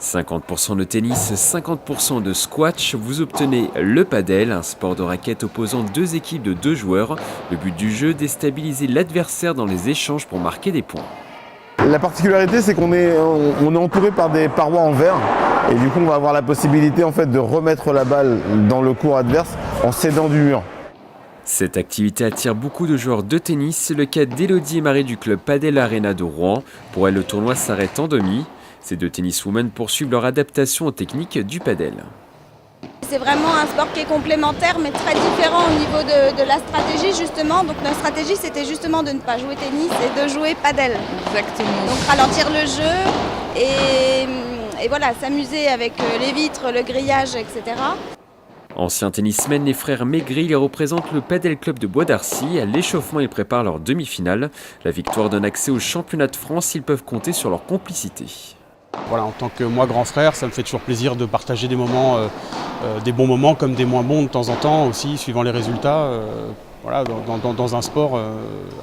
50% de tennis, 50% de squash, vous obtenez le padel, un sport de raquette opposant deux équipes de deux joueurs. Le but du jeu, déstabiliser l'adversaire dans les échanges pour marquer des points. La particularité, c'est qu'on est entouré par des parois en verre et du coup on va avoir la possibilité en fait de remettre la balle dans le court adverse en s'aidant du mur. Cette activité attire beaucoup de joueurs de tennis, c'est le cas d'Élodie et Marie du club Padel Arena de Rouen. Pour elles, le tournoi s'arrête en demi. Ces deux tenniswomen poursuivent leur adaptation aux techniques du padel. C'est vraiment un sport qui est complémentaire mais très différent au niveau de la stratégie justement. Donc notre stratégie c'était justement de ne pas jouer tennis et de jouer padel. Exactement. Donc ralentir le jeu et voilà, s'amuser avec les vitres, le grillage, etc. Anciens tennismen, les frères Maigri, ils représentent le Padel Club de Bois d'Arcy. À l'échauffement, ils préparent leur demi-finale. La victoire donne accès au championnat de France, ils peuvent compter sur leur complicité. Voilà, en tant que moi grand frère, ça me fait toujours plaisir de partager des moments, des bons moments comme des moins bons de temps en temps aussi, suivant les résultats, voilà, dans un sport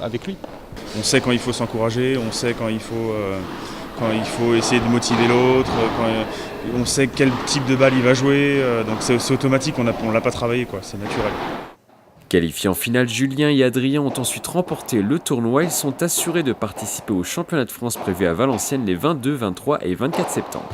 avec lui. On sait quand il faut s'encourager, on sait quand il faut essayer de motiver l'autre, on sait quel type de balle il va jouer, donc c'est automatique, on ne l'a pas travaillé, c'est naturel. Qualifiés en finale, Julien et Adrien ont ensuite remporté le tournoi. Ils sont assurés de participer au championnat de France prévu à Valenciennes les 22, 23 et 24 septembre.